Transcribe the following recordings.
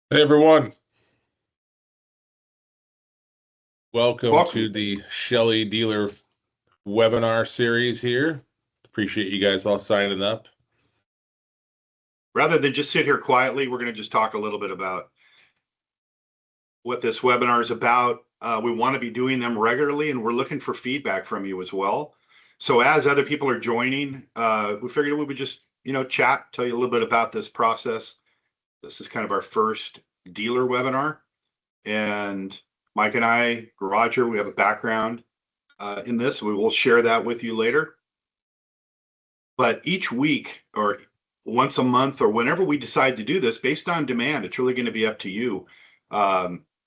Hey everyone, welcome to Welcome. the Shelly Dealer webinar series here. Appreciate you guys all signing up. Rather than just sit here quietly, we're going to just talk a little bit about what this webinar is about. We want to be doing them regularly, and we're looking for feedback from you as well. So as other people are joining, we figured we would just, chat, tell you a little bit about this process. This is kind of our first dealer webinar. And Mike and I, Roger, we have a background in this. We will share that with you later. But each week or once a month or whenever we decide to do this, based on demand, it's really going to be up to you.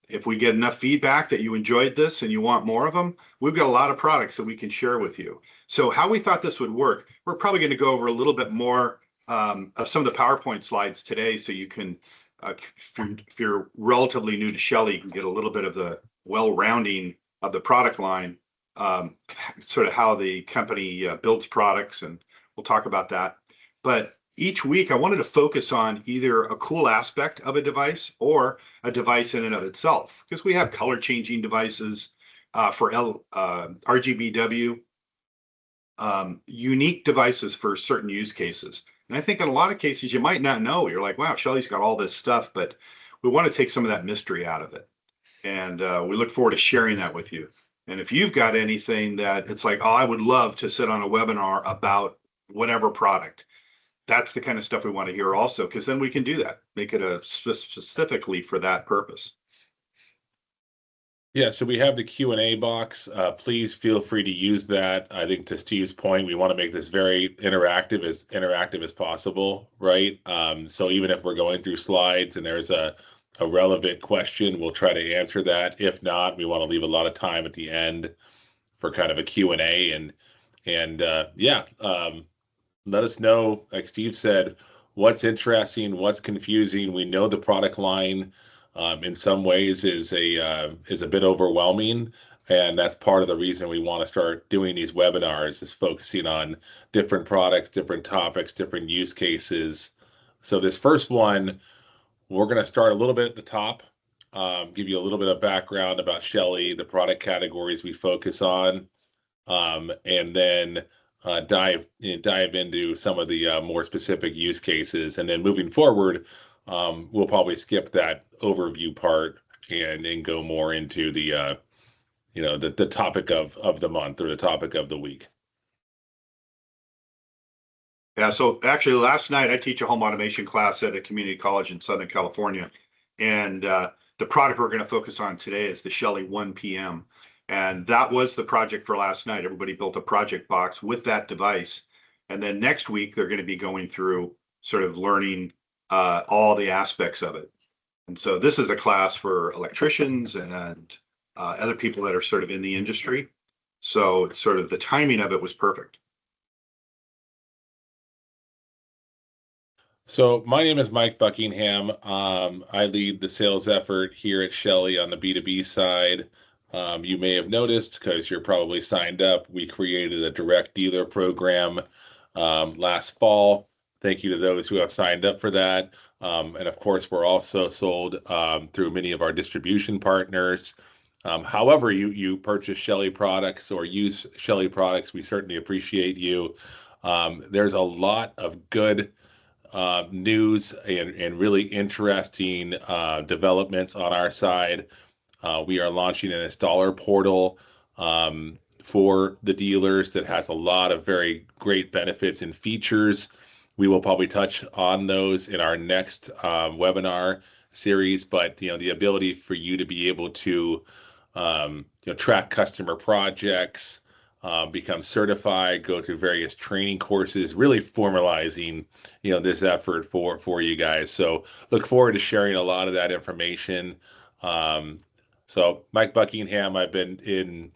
If we get enough feedback that you enjoyed this and you want more of them, we've got a lot of products that we can share with you. So how we thought this would work, we're probably going to go over a little bit more of some of the PowerPoint slides today, so you can, if you're relatively new to Shelly, you can get a little bit of the well-rounding of the product line, sort of how the company builds products, and we'll talk about that. But each week I wanted to focus on either a cool aspect of a device or a device in and of itself, because we have color changing devices for RGBW, unique devices for certain use cases. And I think in a lot of cases you might not know. You're like, wow, Shelly's got all this stuff, but we want to take some of that mystery out of it. And we look forward to sharing that with you. And if you've got anything that it's like, oh, I would love to sit on a webinar about whatever product, that's the kind of stuff we want to hear also, because then we can do that, make it specifically for that purpose. Yeah, so we have the Q&A box. Please feel free to use that. I think to Steve's point, we want to make this very interactive as possible, right? So even if we're going through slides and there's a relevant question, we'll try to answer that. If not, we want to leave a lot of time at the end for kind of a Q&A and let us know, like Steve said, what's interesting, what's confusing. We know the product line in some ways is a bit overwhelming, and that's part of the reason we want to start doing these webinars, is focusing on different products, different topics, different use cases. So this first one, we're going to start a little bit at the top, give you a little bit of background about Shelly, the product categories we focus on, and then dive into some of the more specific use cases. And then moving forward, we'll probably skip that overview part and go more into the the topic of the month or the topic of the week. Yeah, so actually last night I teach a home automation class at a community college in Southern California. And the product we're going to focus on today is the Shelly 1PM. And that was the project for last night. Everybody built a project box with that device. And then next week, they're going to be going through sort of learning all the aspects of it. And so this is a class for electricians and other people that are sort of in the industry. So sort of the timing of it was perfect. So my name is Mike Buckingham. I lead the sales effort here at Shelly on the B2B side. You may have noticed, because you're probably signed up, we created a direct dealer program last fall. Thank you to those who have signed up for that. And of course, we're also sold through many of our distribution partners. However, you purchase Shelly products or use Shelly products, we certainly appreciate you. There's a lot of good news and really interesting developments on our side. We are launching an installer portal for the dealers that has a lot of very great benefits and features. We will probably touch on those in our next webinar series, but the ability for you to be able to track customer projects, become certified, go through various training courses, really formalizing this effort for you guys. So look forward to sharing a lot of that information. So Mike Buckingham, I've been in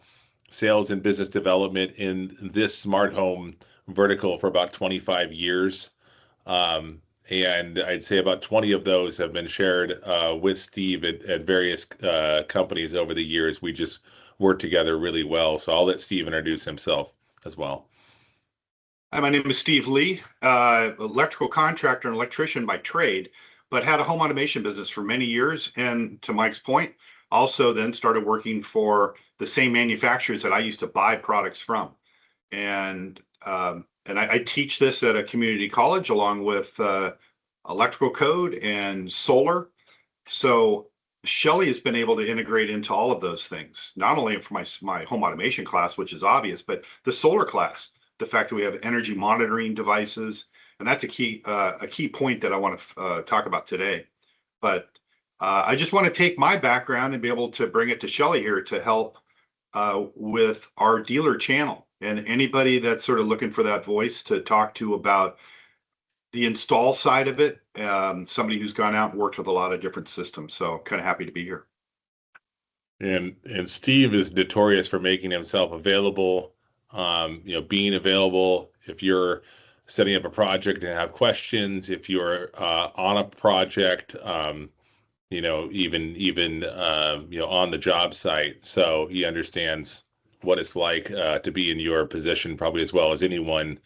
sales and business development in this smart home vertical for about 25 years. And I'd say about 20 of those have been shared with Steve at various companies over the years. We just work together really well. So I'll let Steve introduce himself as well. Hi, my name is Steve Lee, electrical contractor and electrician by trade. but had a home automation business for many years. And to Mike's point, also then started working for the same manufacturers that I used to buy products from. And I teach this at a community college along with electrical code and solar. So Shelly has been able to integrate into all of those things, not only for my home automation class, which is obvious, but the solar class, the fact that we have energy monitoring devices, and that's a key point that I want to talk about today. But I just want to take my background and be able to bring it to Shelly here to help with our dealer channel and anybody that's sort of looking for that voice to talk to about the install side of it. Somebody who's gone out and worked with a lot of different systems. So kind of happy to be here. And Steve is notorious for making himself available, being available if you're setting up a project and have questions, if you're on a project, even on the job site. So he understands what it's like to be in your position probably as well as anyone.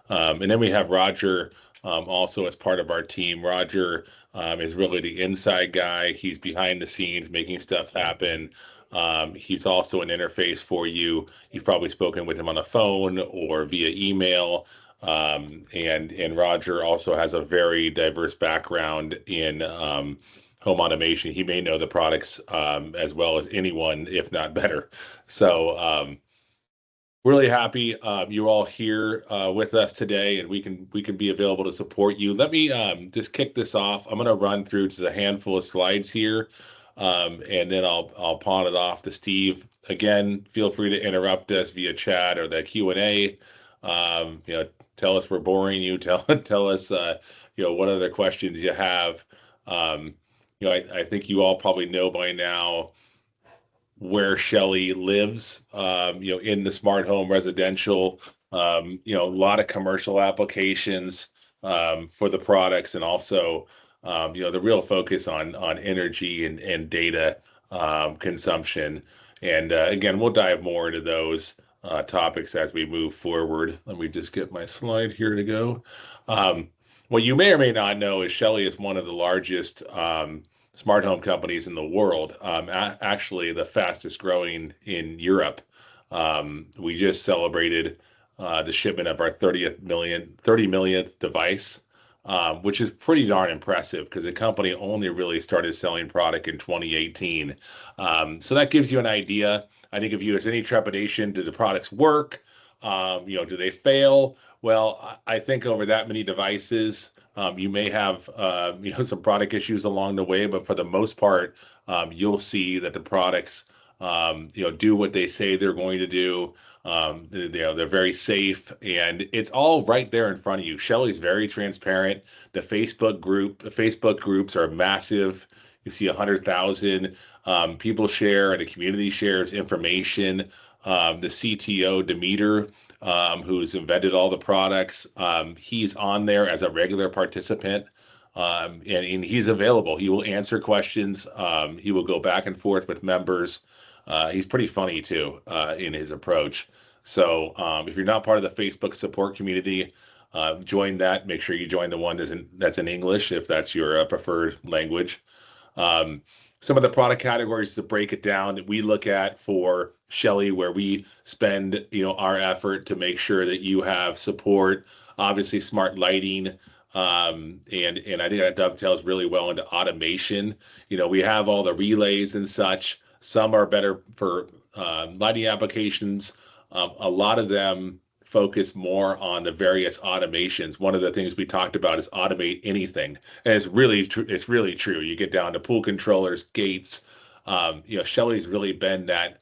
And then we have Roger also as part of our team. Roger is really the inside guy. He's behind the scenes making stuff happen. He's also an interface for you. You've probably spoken with him on the phone or via email. And Roger also has a very diverse background in home automation. He may know the products as well as anyone, if not better. So really happy you're all here with us today, and we can be available to support you. Let me just kick this off. I'm going to run through just a handful of slides here, and then I'll pawn it off to Steve. Again, feel free to interrupt us via chat or the Q&A. Tell us we're boring you. Tell us what other questions you have. I think you all probably know by now where Shelly lives, in the smart home residential, a lot of commercial applications for the products, and also, the real focus on energy and data consumption. And again, we'll dive more into those topics as we move forward. Let me just get my slide here to go. What you may or may not know is Shelly is one of the largest smart home companies in the world, actually the fastest growing in Europe. We just celebrated the shipment of our 30 millionth device, which is pretty darn impressive because the company only really started selling product in 2018. So that gives you an idea. I think if you have any trepidation, do the products work? Do they fail? Well, I think over that many devices, you may have some product issues along the way, but for the most part, you'll see that the products do what they say they're going to do. They're very safe, and it's all right there in front of you. Shelly's very transparent. The Facebook groups are massive. You see 100,000 people share, and the community shares information. The CTO, Demeter, who's invented all the products, he's on there as a regular participant, and he's available. He will answer questions. He will go back and forth with members. He's pretty funny too in his approach. So if you're not part of the Facebook support community, join that. Make sure you join the one that's in English if that's your preferred language. Some of the product categories to break it down that we look at for Shelly, where we spend our effort to make sure that you have support. Obviously, smart lighting, and I think that dovetails really well into automation. We have all the relays and such. Some are better for lighting applications. A lot of them focus more on the various automations. One of the things we talked about is automate anything, and it's really true. You get down to pool controllers, gates. Shelly's really been that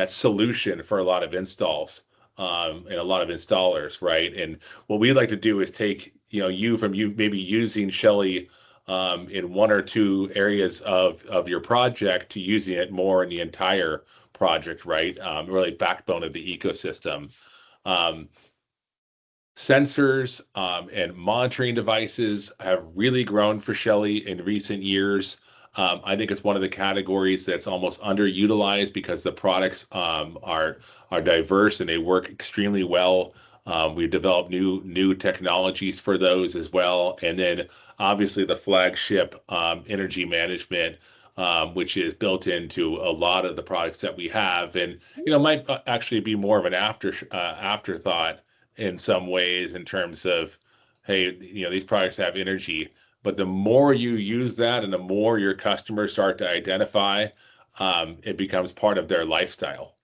solution for a lot of installs and a lot of installers, right? And what we like to do is take you maybe using Shelly in one or two areas of your project to using it more in the entire project, right? Really backbone of the ecosystem. Sensors and monitoring devices have really grown for Shelly in recent years. I think it's one of the categories that's almost underutilized because the products are diverse and they work extremely well We've developed new technologies for those as well, and then obviously the flagship energy management, which is built into a lot of the products that we have, and might actually be more of an afterthought in some ways in terms of, hey, these products have energy, but the more you use that and the more your customers start to identify, it becomes part of their lifestyle.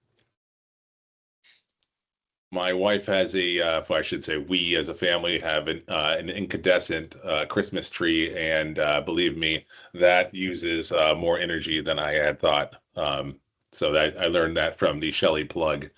My wife has well, I should say we as a family have an incandescent Christmas tree, and believe me, that uses more energy than I had thought. So that I learned that from the Shelly plug.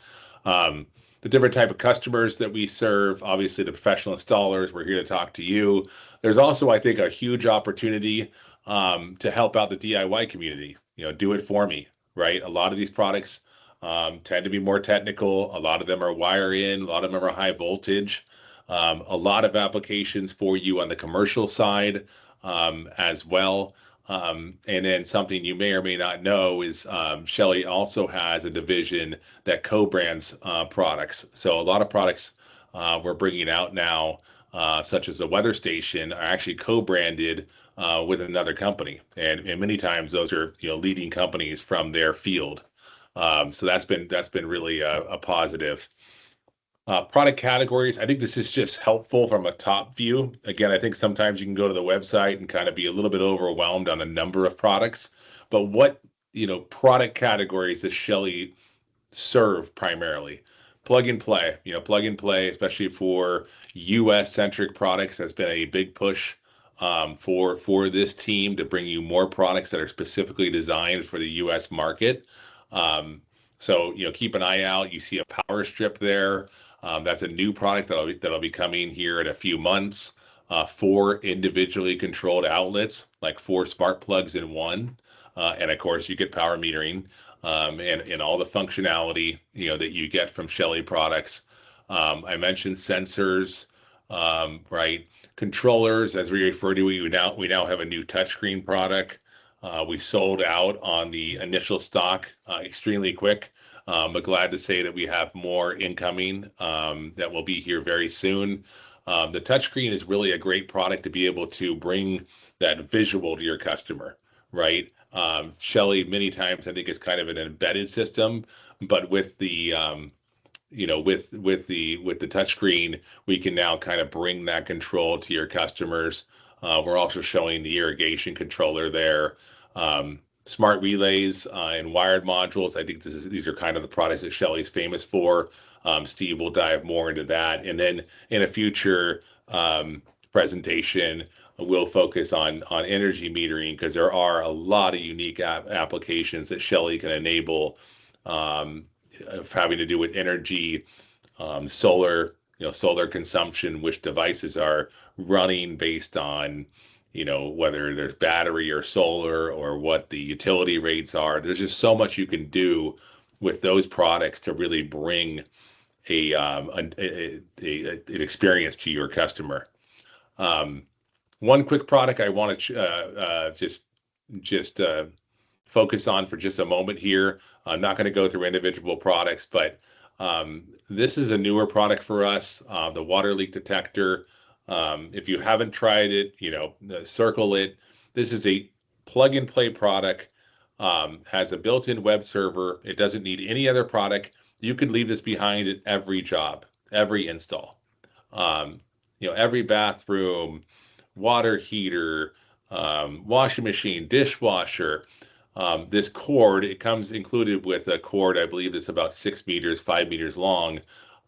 Um, the different type of customers that we serve, obviously the professional installers, we're here to talk to you. There's also, I think, a huge opportunity to help out the DIY community. Do it for me, right? A lot of these products tend to be more technical. A lot of them are wire in, a lot of them are high voltage. A lot of applications for you on the commercial side as well. And then something you may or may not know is Shelly also has a division that co-brands products. So a lot of products we're bringing out now, such as the weather station, are actually co-branded with another company, and many times those are leading companies from their field. So that's been really a positive. Product categories. I think this is just helpful from a top view. Again, I think sometimes you can go to the website and kind of be a little bit overwhelmed on a number of products. But what product categories does Shelly serve primarily? Plug and play. Plug and play, especially for U.S. centric products, has been a big push for this team to bring you more products that are specifically designed for the U.S. market. So keep an eye out. You see a power strip there. That's a new product that'll be coming here in a few months. 4 individually controlled outlets, like 4 smart plugs in one, and of course you get power metering and all the functionality that you get from Shelly products. I mentioned sensors, right? Controllers, as we refer to it, we now have a new touchscreen product. We sold out on the initial stock extremely quick, but glad to say that we have more incoming that will be here very soon. The touchscreen is really a great product to be able to bring that visual to your customer, right? Shelly many times I think is kind of an embedded system, but with the with the touchscreen, we can now kind of bring that control to your customers. We're also showing the irrigation controller there. Smart relays and wired modules. I think these are kind of the products that Shelly's famous for. Steve will dive more into that. And then in a future presentation, we'll focus on energy metering, because there are a lot of unique applications that Shelly can enable, having to do with energy, solar, solar consumption, which devices are running based on, whether there's battery or solar, or what the utility rates are. There's just so much you can do with those products to really bring an experience to your customer. One quick product I want to just focus on for just a moment here. I'm not going to go through individual products, but this is a newer product for us, the water leak detector. If you haven't tried it, circle it. This is a plug and play product, has a built-in web server. It doesn't need any other product. You could leave this behind at every job, every install. Every bathroom, water heater, washing machine, dishwasher. This cord, it comes included with a cord, I believe it's about 6 meters, 5 meters long,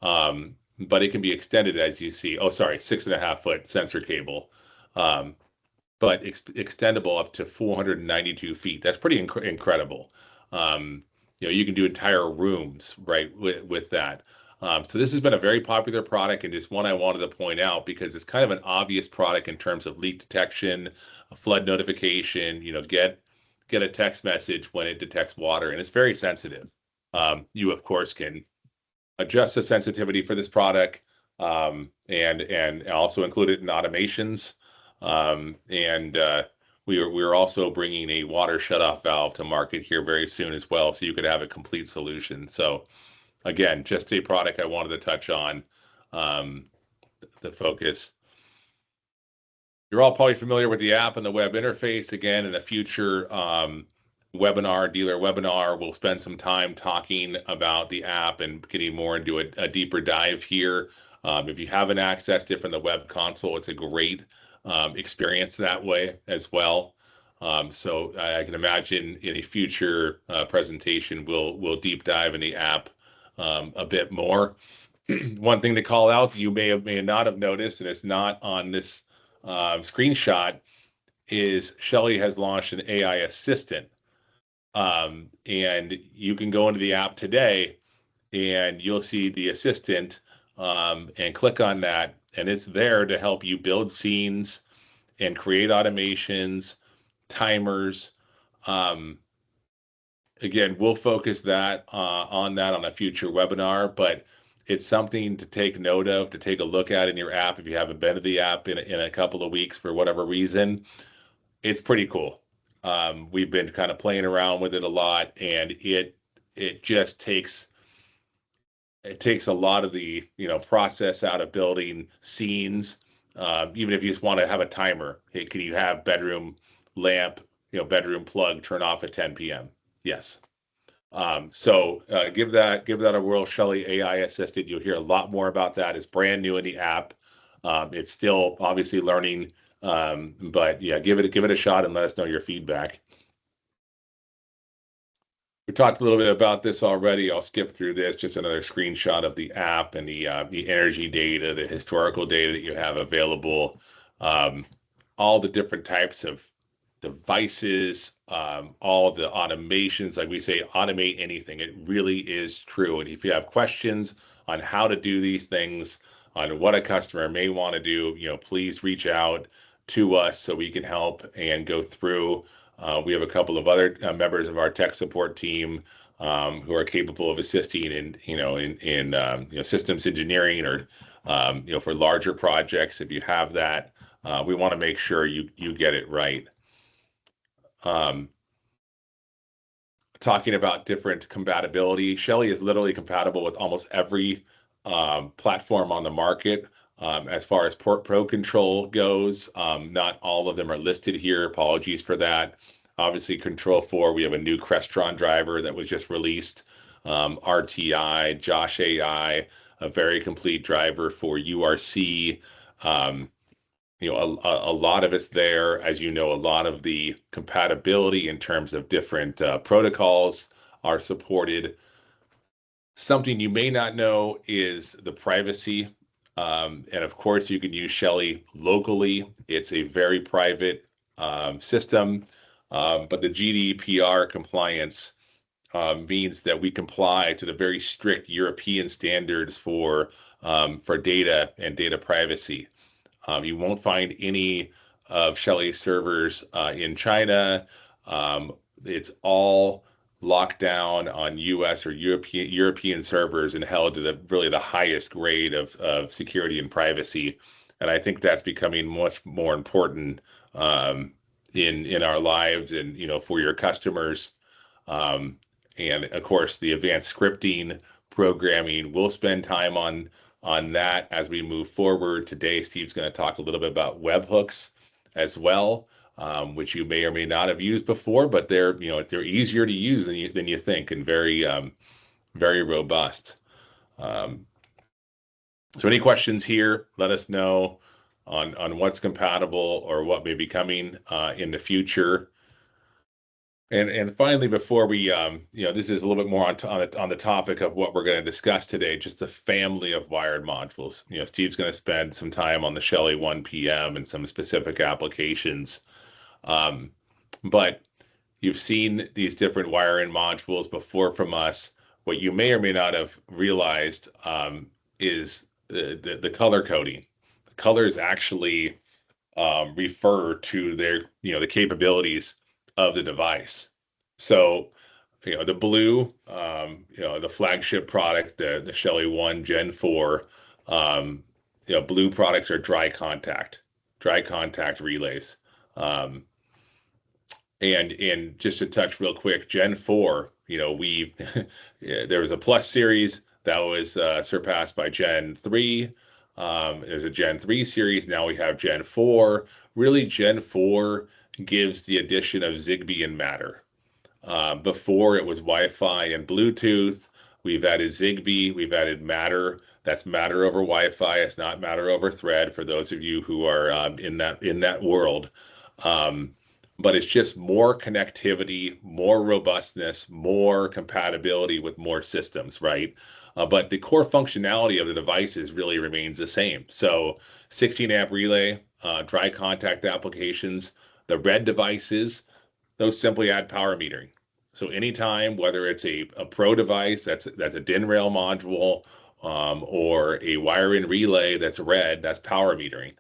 but it can be extended, as you see. Oh, sorry, 6.5 foot sensor cable, but extendable up to 492 feet. That's pretty incredible. You can do entire rooms, right, with that. So this has been a very popular product, and just one I wanted to point out because it's kind of an obvious product in terms of leak detection, flood notification. Get a text message when it detects water, and it's very sensitive. You of course can adjust the sensitivity for this product, and also include it in automations. And we're also bringing a water shutoff valve to market here very soon as well, so you could have a complete solution. So again, just a product I wanted to touch on. the focus. You're all probably familiar with the app and the web interface. Again, in a future dealer webinar, we'll spend some time talking about the app and getting more into a deeper dive here. If you haven't accessed it from the web console, it's a great experience that way as well. So I can imagine in a future presentation, we'll deep dive in the app a bit more. One thing to call out, you may not have noticed, and it's not on this screenshot, is Shelly has launched an AI assistant. And you can go into the app today and you'll see the assistant and click on that. And it's there to help you build scenes and create automations, timers. Again, we'll focus on that on a future webinar, but it's something to take note of, to take a look at in your app if you haven't been to the app in a couple of weeks for whatever reason. It's pretty cool. We've been kind of playing around with it a lot, and it just takes a lot of the process out of building scenes. Even if you just want to have a timer, hey, can you have bedroom lamp, bedroom plug turn off at 10 p.m.? Yes. So give that a whirl. Shelly AI Assistant. You'll hear a lot more about that. It's brand new in the app. It's still obviously learning, but yeah, give it a shot and let us know your feedback. We talked a little bit about this already. I'll skip through this. Just another screenshot of the app and the energy data, the historical data that you have available, all the different types of devices, all the automations. Like we say, automate anything. It really is true. And if you have questions on how to do these things, on what a customer may want to do, please reach out to us so we can help and go through. We have a couple of other members of our tech support team who are capable of assisting in systems engineering or for larger projects. If you have that, we want to make sure you get it right. Talking about different compatibility, Shelly is literally compatible with almost every platform on the market. As far as Port Pro Control goes, not all of them are listed here. Apologies for that. Obviously, Control 4, we have a new Crestron driver that was just released. RTI, Josh AI, a very complete driver for URC. A lot of it's there. As you know, a lot of the compatibility in terms of different protocols are supported. Something you may not know is the privacy. And of course, you can use Shelly locally. It's a very private system, but the GDPR compliance means that we comply to the very strict European standards for data and data privacy. You won't find any of Shelly's servers in China. It's all locked down on US or European servers and held to the highest grade of security and privacy. And I think that's becoming much more important in our lives and for your customers. And of course, the advanced scripting programming, we'll spend time on that as we move forward. Today, Steve's going to talk a little bit about webhooks as well, which you may or may not have used before, but they're easier to use than you think, and very very robust. So any questions here, let us know on what's compatible or what may be coming in the future. And finally, before we, this is a little bit more on the topic of what we're going to discuss today, just the family of wired modules. Steve's going to spend some time on the Shelly 1 PM and some specific applications. But you've seen these different wire-in modules before from us. What you may or may not have realized is the color coding. The colors actually refer to the capabilities of the device. So, the blue, the flagship product, the Shelly 1 Gen 4, blue products are dry contact relays. And just to touch real quick, Gen 4, there was a Plus series, That was surpassed by Gen 3. There's a Gen 3 series. Now we have Gen 4. Really, Gen 4 gives the addition of Zigbee and Matter. Before it was Wi-Fi and Bluetooth. We've added Zigbee. We've added Matter. That's Matter over Wi-Fi. It's not Matter over Thread for those of you who are in that world. But it's just more connectivity, more robustness, more compatibility with more systems, right? But the core functionality of the devices really remains the same. So 16 amp relay, dry contact applications, the red devices, those simply add power metering. So anytime, whether it's a pro device that's a DIN rail module or a wire-in relay that's red, that's power metering.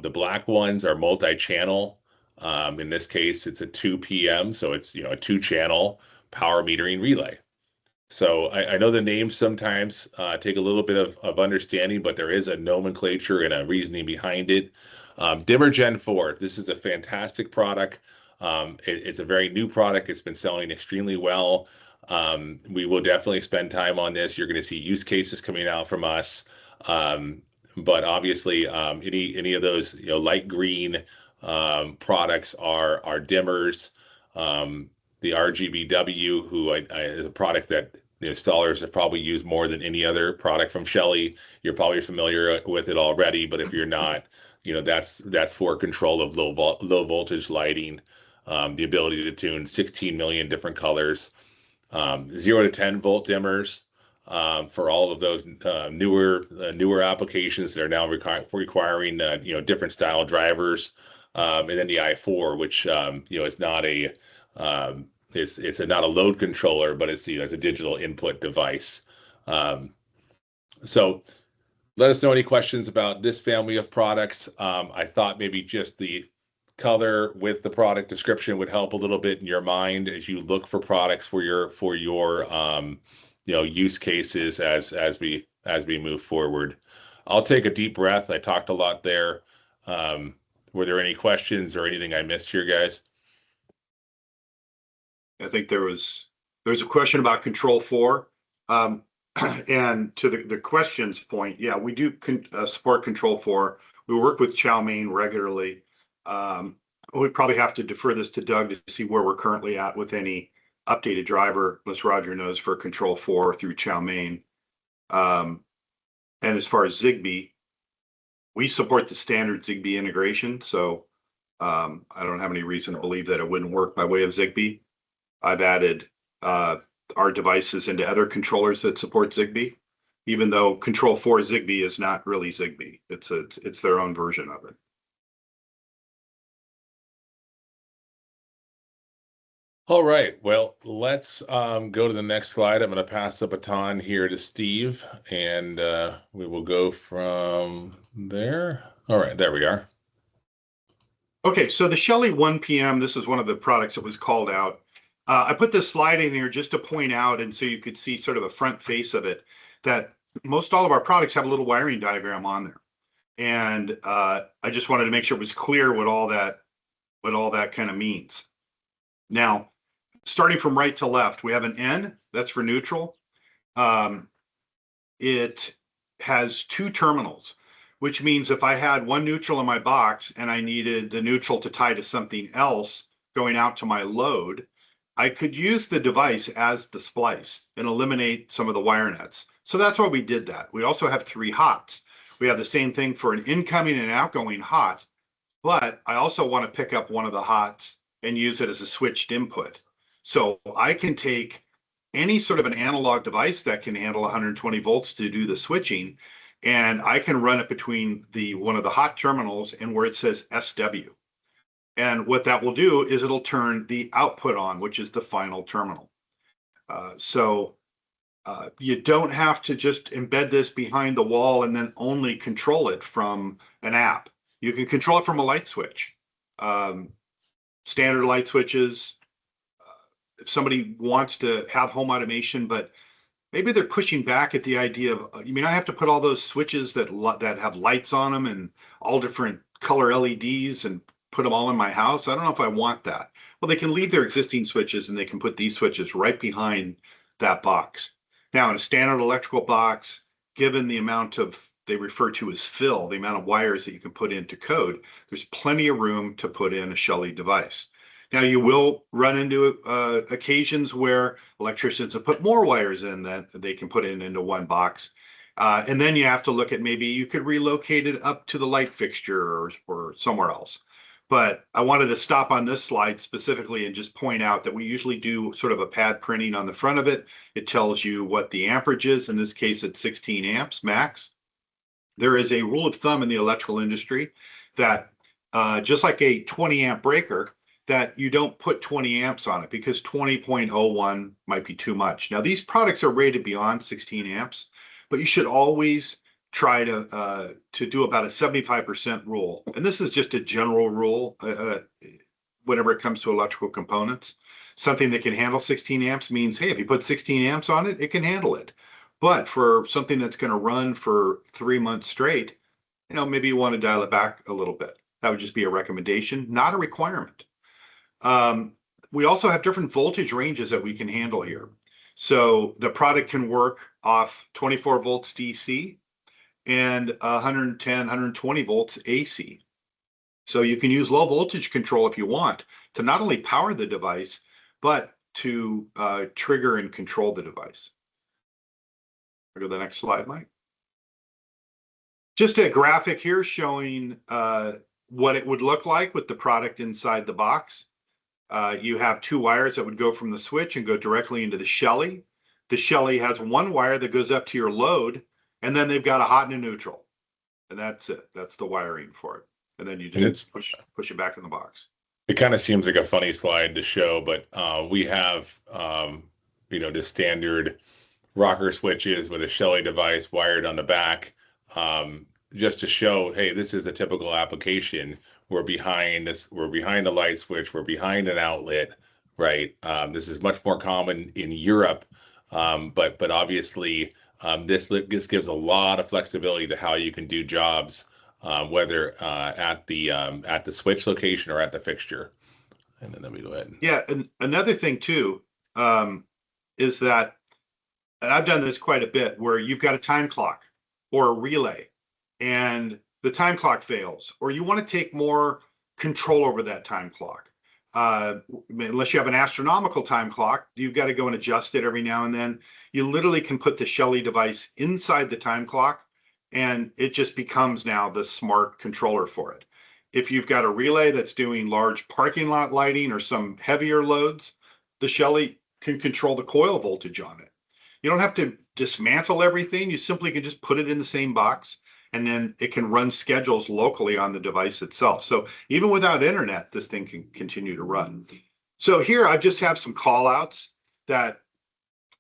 The black ones are multi-channel. In this case, it's a 2 p.m., so it's a 2-channel power metering relay. So I know the names sometimes take a little bit of understanding, but there is a nomenclature and a reasoning behind it. Dimmer Gen 4, this is a fantastic product. It's a very new product. It's been selling extremely well. We will definitely spend time on this. You're going to see use cases coming out from us. But obviously, any of those light green products are dimmers. The RGBW, who is a product that the installers have probably used more than any other product from Shelly. You're probably familiar with it already, but if you're not, that's for control of low voltage lighting, the ability to tune 16 million different colors, 0 to 10 volt dimmers for all of those newer applications that are now requiring different style drivers, and then the i4, which is not a it's not a load controller, but it's as a digital input device. So let us know any questions about this family of products. I thought maybe just the color with the product description would help a little bit in your mind as you look for products for your use cases as we move forward. I'll take a deep breath. I talked a lot there. Were there any questions or anything I missed here, guys? I think there's a question about Control 4. And to the questions point, yeah, we do support Control 4. We work with Chow Mein regularly. We probably have to defer this to Doug to see where we're currently at with any updated driver, unless Roger knows, for Control 4 through Chow Mein. And as far as Zigbee, we support the standard Zigbee integration, so I don't have any reason to believe that it wouldn't work by way of Zigbee. I've added our devices into other controllers that support Zigbee, even though Control 4 Zigbee is not really Zigbee. It's their own version of it. All right, well, let's go to the next slide. I'm going to pass the baton here to Steve, and we will go from there. All right, there we are. Okay, so the Shelly 1 p.m., this is one of the products that was called out. I put this slide in here just to point out, and so you could see sort of a front face of it, that most all of our products have a little wiring diagram on there. And I just wanted to make sure it was clear what all that kind of means. Now, starting from right to left, we have an N, that's for neutral. It has 2 terminals, which means if I had one neutral in my box and I needed the neutral to tie to something else going out to my load, I could use the device as the splice and eliminate some of the wire nets. So that's why we did that. We also have 3 hots. We have the same thing for an incoming and outgoing hot, but I also want to pick up one of the hots and use it as a switched input. So I can take any sort of an analog device that can handle 120 volts to do the switching, and I can run it between one of the hot terminals and where it says SW. And what that will do is it'll turn the output on, which is the final terminal. So you don't have to just embed this behind the wall and then only control it from an app. You can control it from a light switch. Standard light switches. If somebody wants to have home automation, but maybe they're pushing back at the idea of, I have to put all those switches that have lights on them and all different color LEDs and put them all in my house. I don't know if I want that. Well, they can leave their existing switches and they can put these switches right behind that box. Now, in a standard electrical box, given the amount of, they refer to as fill, the amount of wires that you can put into code, there's plenty of room to put in a Shelly device. Now, you will run into occasions where electricians have put more wires in that they can put into one box. And then you have to look at, maybe you could relocate it up to the light fixture or somewhere else. But I wanted to stop on this slide specifically and just point out that we usually do sort of a pad printing on the front of it. It tells you what the amperage is. In this case, it's 16 amps max. There is a rule of thumb in the electrical industry that just like a 20 amp breaker, that you don't put 20 amps on it, because 20.01 might be too much. Now, these products are rated beyond 16 amps, but you should always try to do about a 75% rule. And this is just a general rule whenever it comes to electrical components. Something that can handle 16 amps means, hey, if you put 16 amps on it, it can handle it. But for something that's going to run for 3 months straight, maybe you want to dial it back a little bit. That would just be a recommendation, not a requirement. We also have different voltage ranges that we can handle here. So the product can work off 24 volts DC and 110, 120 volts AC. So you can use low voltage control if you want to not only power the device, but to trigger and control the device. Go to the next slide, Mike. Just a graphic here showing what it would look like with the product inside the box. You have 2 wires that would go from the switch and go directly into the Shelly. The Shelly has 1 wire that goes up to your load, and then they've got a hot and a neutral. And that's it. That's the wiring for it. And then you just push it back in the box. It kind of seems like a funny slide to show, but we have, just standard rocker switches with a Shelly device wired on the back, just to show, hey, this is a typical application. We're behind a light switch, we're behind an outlet, right? This is much more common in Europe, but obviously this gives a lot of flexibility to how you can do jobs, whether at the switch location or at the fixture. And then let me go ahead. Yeah, and another thing too is that, and I've done this quite a bit, where you've got a time clock or a relay and the time clock fails, or you want to take more control over that time clock. Unless you have an astronomical time clock, you've got to go and adjust it every now and then. You literally can put the Shelly device inside the time clock, and it just becomes now the smart controller for it. If you've got a relay that's doing large parking lot lighting or some heavier loads, the Shelly can control the coil voltage on it. You don't have to dismantle everything. You simply can just put it in the same box, and then it can run schedules locally on the device itself. So even without internet, this thing can continue to run. So here I just have some call outs that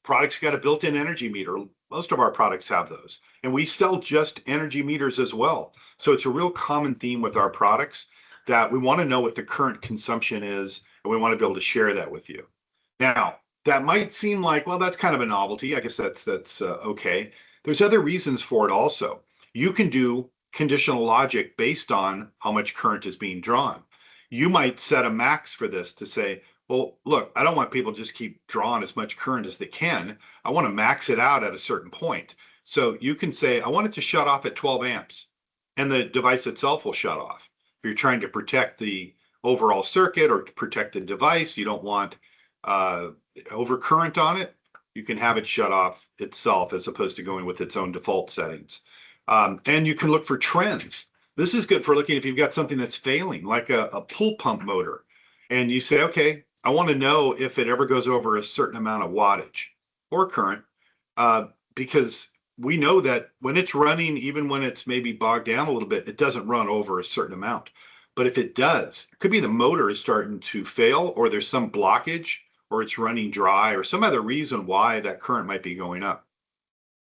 products got a built-in energy meter. Most of our products have those. And we sell just energy meters as well. So it's a real common theme with our products that we want to know what the current consumption is, and we want to be able to share that with you. Now, that might seem like, well, that's kind of a novelty. I guess that's okay. There's other reasons for it also. You can do conditional logic based on how much current is being drawn. You might set a max for this to say, well, look, I don't want people to just keep drawing as much current as they can. I want to max it out at a certain point. So you can say, I want it to shut off at 12 amps, and the device itself will shut off. If you're trying to protect the overall circuit or to protect the device, you don't want overcurrent on it, you can have it shut off itself as opposed to going with its own default settings. And you can look for trends. This is good for looking if you've got something that's failing, like a pool pump motor. And you say, okay, I want to know if it ever goes over a certain amount of wattage or current, because we know that when it's running, even when it's maybe bogged down a little bit, it doesn't run over a certain amount. But if it does, it could be the motor is starting to fail, or there's some blockage, or it's running dry, or some other reason why that current might be going up.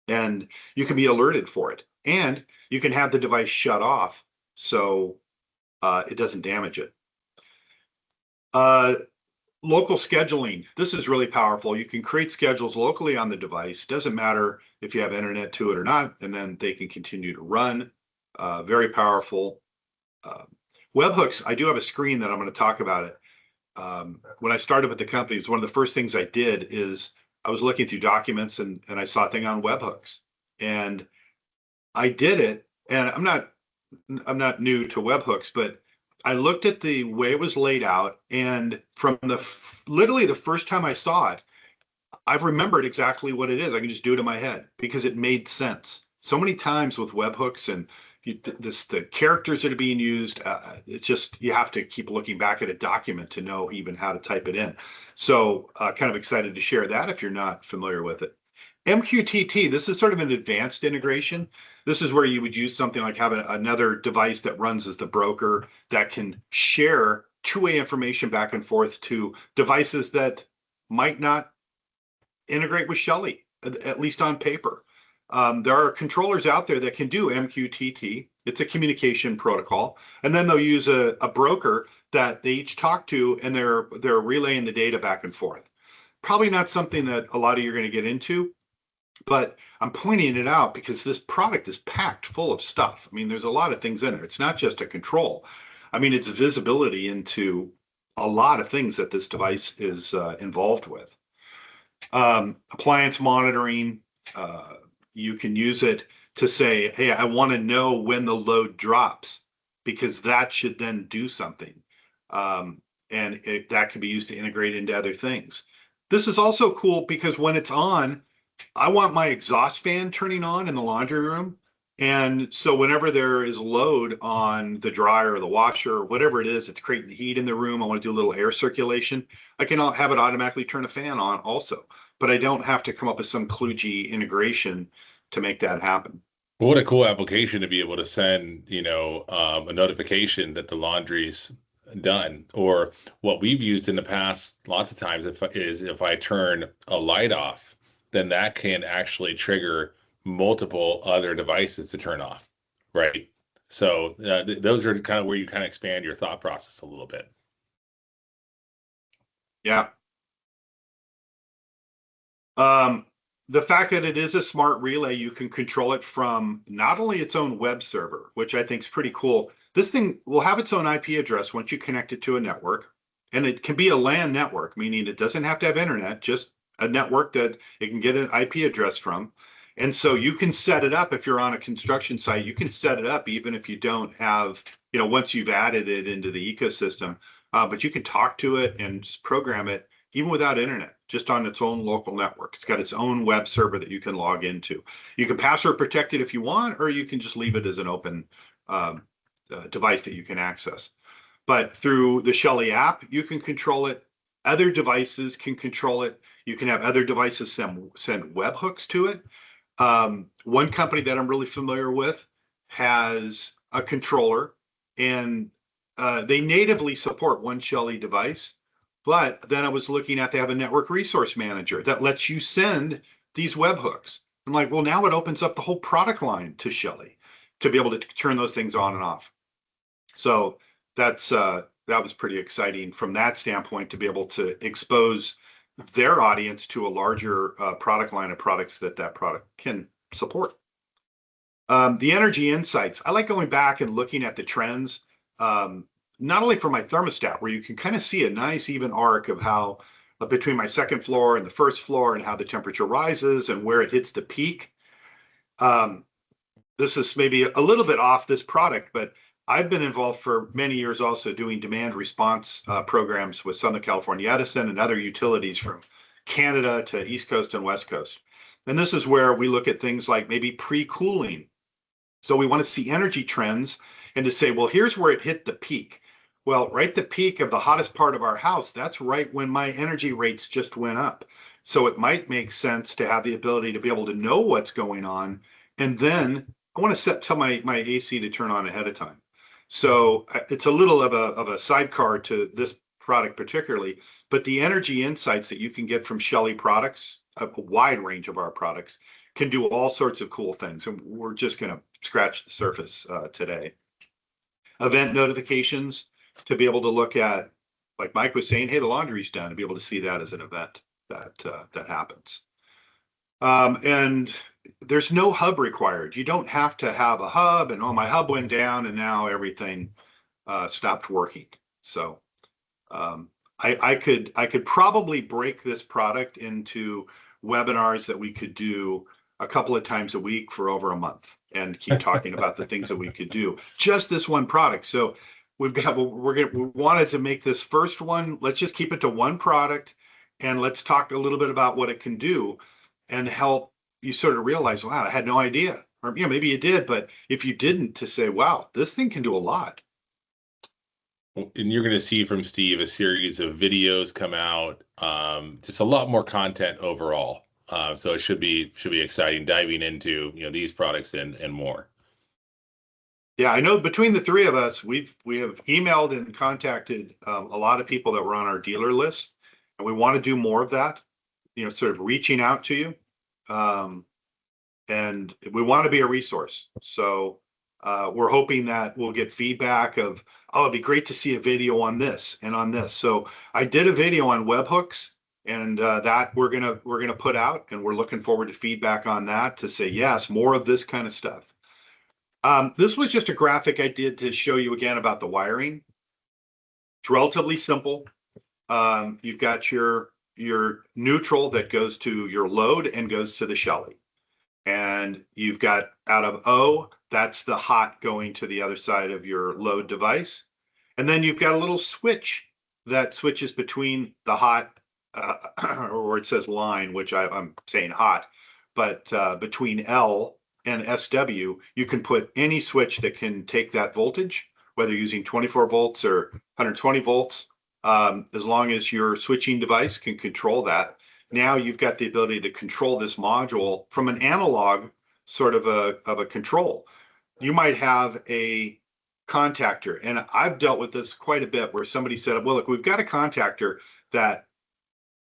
And you can be alerted for it. And you can have the device shut off so it doesn't damage it. Local scheduling. This is really powerful. You can create schedules locally on the device. Doesn't matter if you have internet to it or not, and then they can continue to run. Very powerful. Webhooks, I do have a screen that I'm going to talk about it. When I started with the company, it's one of the first things I did is I was looking through documents and I saw a thing on webhooks, and I did it. And I'm not new to webhooks, but I looked at the way it was laid out, and from literally the first time I saw it, I've remembered exactly what it is. I can just do it in my head because it made sense. So many times with webhooks and the characters that are being used, it's just you have to keep looking back at a document to know even how to type it in. So kind of excited to share that if you're not familiar with it. MQTT, this is sort of an advanced integration. This is where you would use something like having another device that runs as the broker that can share two-way information back and forth to devices that might not integrate with Shelly, at least on paper. There are controllers out there that can do MQTT. It's a communication protocol, and then they'll use a broker that they each talk to, and they're relaying the data back and forth. Probably not something that a lot of you are going to get into, but I'm pointing it out because this product is packed full of stuff. I mean, there's a lot of things in there. It's not just a control. I mean, it's visibility into a lot of things that this device is involved with. Appliance monitoring, you can use it to say, hey, I want to know when the load drops, because that should then do something. And that can be used to integrate into other things. This is also cool because when it's on, I want my exhaust fan turning on in the laundry room. And so whenever there is load on the dryer or the washer or whatever it is, it's creating the heat in the room, I want to do a little air circulation, I can have it automatically turn a fan on also. But I don't have to come up with some kludgy integration to make that happen. What a cool application to be able to send, a notification that the laundry's done. Or what we've used in the past, lots of times, if I turn a light off, then that can actually trigger multiple other devices to turn off, right? So those are kind of where you kind of expand your thought process a little bit. Yeah. The fact that it is a smart relay, you can control it from not only its own web server, which I think is pretty cool. This thing will have its own IP address once you connect it to a network, and it can be a LAN network, meaning it doesn't have to have internet, just a network that it can get an IP address from. And so you can set it up if you're on a construction site, you can set it up even if you don't have, once you've added it into the ecosystem, but you can talk to it and just program it even without internet, just on its own local network. It's got its own web server that you can log into. You can password protect it if you want, or you can just leave it as an open device that you can access. But through the Shelly app, you can control it. Other devices can control it. You can have other devices send webhooks to it. One company that I'm really familiar with has a controller, and they natively support one Shelly device. But then I was looking at, they have a network resource manager that lets you send these webhooks. I'm like, well, now it opens up the whole product line to Shelly to be able to turn those things on and off. So that was pretty exciting from that standpoint, to be able to expose their audience to a larger product line of products that product can support. The energy insights, I like going back and looking at the trends. Not only for my thermostat, where you can kind of see a nice even arc of how between my second floor and the first floor, and how the temperature rises and where it hits the peak. This is maybe a little bit off this product, but I've been involved for many years also doing demand response programs with Southern California Edison and other utilities from Canada to East Coast and West Coast. And this is where we look at things like maybe pre-cooling. So we want to see energy trends and to say, well, here's where it hit the peak. Well, right the peak of the hottest part of our house, that's right when my energy rates just went up. So it might make sense to have the ability to be able to know what's going on. And then I want to tell my AC to turn on ahead of time. So it's a little of a sidecar to this product particularly, but the energy insights that you can get from Shelly products, a wide range of our products, can do all sorts of cool things. And we're just going to scratch the surface today. Event notifications, to be able to look at, like Mike was saying, hey, the laundry's done, and be able to see that as an event that happens. And there's no hub required. You don't have to have a hub and, oh, my hub went down and now everything stopped working. So I could probably break this product into webinars that we could do a couple of times a week for over a month and keep talking about the things that we could do. Just this one product. So we wanted to make this first one. Let's just keep it to one product, and let's talk a little bit about what it can do and help you sort of realize, wow, I had no idea. Or maybe you did, but if you didn't, to say, wow, this thing can do a lot. And you're going to see from Steve a series of videos come out, just a lot more content overall. So it should be exciting diving into these products and more. Yeah, I know between the three of us, we have emailed and contacted a lot of people that were on our dealer list, and we want to do more of that. Sort of reaching out to you, and we want to be a resource. So we're hoping that we'll get feedback of, oh, it'd be great to see a video on this and on this. So I did a video on webhooks, and that we're gonna put out, and we're looking forward to feedback on that to say yes, more of this kind of stuff. This was just a graphic I did to show you again about the wiring. It's relatively simple. You've got your neutral that goes to your load and goes to the Shelly. And you've got out of O, that's the hot going to the other side of your load device. And then you've got a little switch that switches between the hot, or it says line, which I'm saying hot, but between L and SW, you can put any switch that can take that voltage, whether using 24 volts or 120 volts, as long as your switching device can control that. Now you've got the ability to control this module from an analog sort of a control. You might have a contactor, and I've dealt with this quite a bit, where somebody said, well, look, we've got a contactor that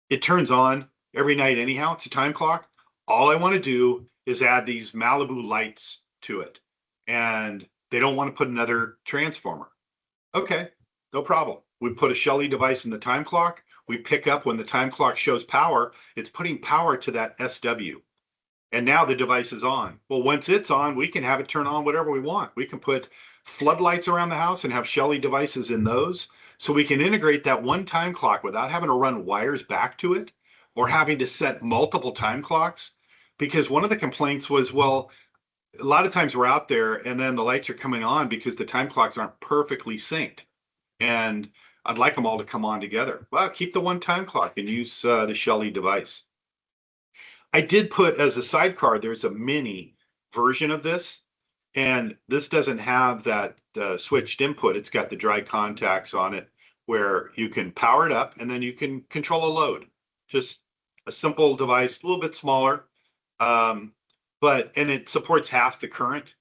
it turns on every night anyhow. It's a time clock. All I want to do is add these Malibu lights to it, and they don't want to put another transformer. Okay, no problem. We put a Shelly device in the time clock. We pick up when the time clock shows power, it's putting power to that SW. And now the device is on. Well, once it's on, we can have it turn on whatever we want. We can put floodlights around the house and have Shelly devices in those. So we can integrate that one time clock without having to run wires back to it or having to set multiple time clocks. Because one of the complaints was, well, a lot of times we're out there and then the lights are coming on because the time clocks aren't perfectly synced. And I'd like them all to come on together. Well, keep the one time clock and use the Shelly device. I did put as a sidecar, there's a mini version of this, and this doesn't have that switched input. It's got the dry contacts on it where you can power it up and then you can control a load. Just a simple device, a little bit smaller, and it supports half the current.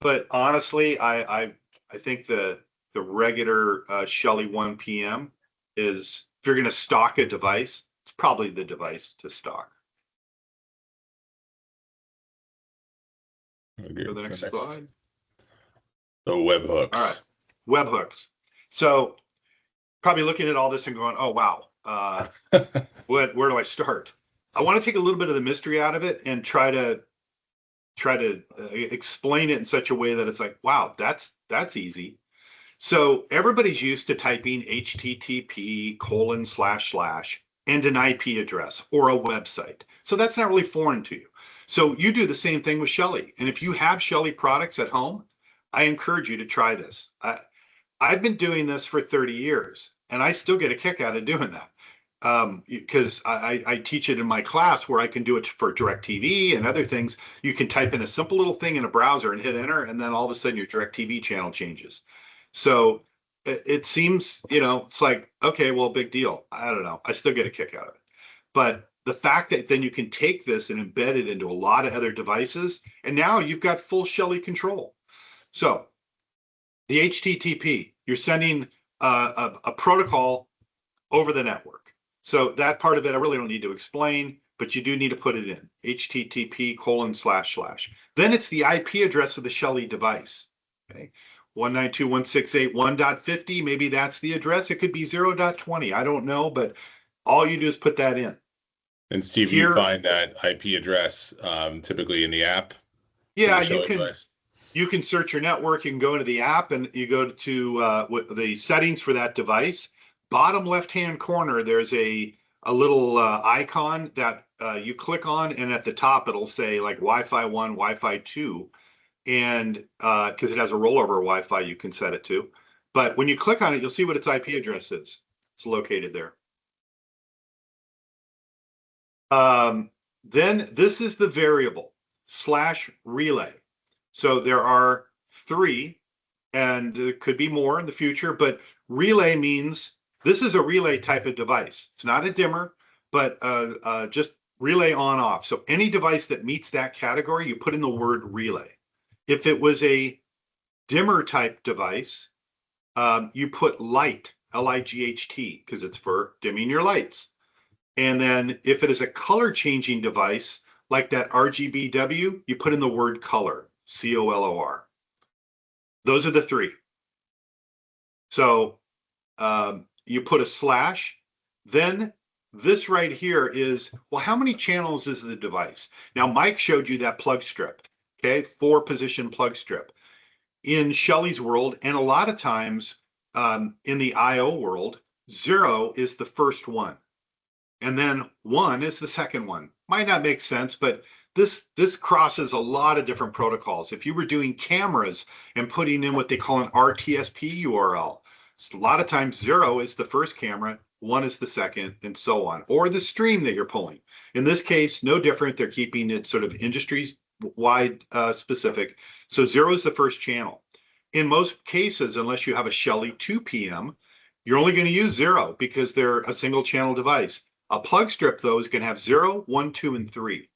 But honestly, I think the regular Shelly 1 PM is, if you're going to stock a device, it's probably the device to stock. Okay, Go to the next slide. So webhooks. All right, webhooks. So probably looking at all this and going, oh, wow, where do I start? I want to take a little bit of the mystery out of it and try to explain it in such a way that it's like, wow, that's easy. So everybody's used to typing http:// and an IP address or a website. So that's not really foreign to you. So you do the same thing with Shelly. And if you have Shelly products at home, I encourage you to try this. I've been doing this for 30 years and I still get a kick out of doing that. Because I teach it in my class where I can do it for DirecTV and other things. You can type in a simple little thing in a browser and hit enter, and then all of a sudden your DirecTV channel changes. So it seems, it's like, okay, well, big deal. I don't know. I still get a kick out of it. But the fact that then you can take this and embed it into a lot of other devices, and now you've got full Shelly control. So the HTTP, you're sending a protocol over the network. So that part of it, I really don't need to explain, but you do need to put it in http://. Then it's the IP address of the Shelly device. Okay. 192.168.1.50, maybe that's the address. It could be 0.20. I don't know, but all you do is put that in. And Steve, you find that IP address typically in the app? Yeah, you can search your network. You can go into the app and you go to the settings for that device. Bottom left-hand corner, there's a a little icon that you click on, and at the top it'll say like Wi-Fi 1, Wi-Fi 2, and because it has a rollover Wi-Fi you can set it to. But when you click on it, you'll see what its IP address is. It's located there. Then this is the variable /relay. So there are 3, and there could be more in the future, but relay means this is a relay type of device. It's not a dimmer, but just relay on off. So any device that meets that category, you put in the word relay. If it was a dimmer type device, you put light, L-I-G-H-T, because it's for dimming your lights. And then if it is a color changing device, like that RGBW, you put in the word color, C-O-L-O-R. Those are the 3. So you put a /, then this right here is, well, how many channels is the device? Now, Mike showed you that plug strip, okay, 4-position plug strip. In Shelly's world, and a lot of times in the IO world, 0 is the first one. And then 1 is the second one. Might not make sense, but this crosses a lot of different protocols. If you were doing cameras and putting in what they call an RTSP URL, a lot of times 0 is the first camera, 1 is the second, and so on. Or the stream that you're pulling. In this case, no different. They're keeping it sort of industry-wide specific. So 0 is the first channel. In most cases, unless you have a Shelly 2 PM, you're only going to use 0 because they're a single channel device. A plug strip, though, is going to have 0, 1, 2, and 3.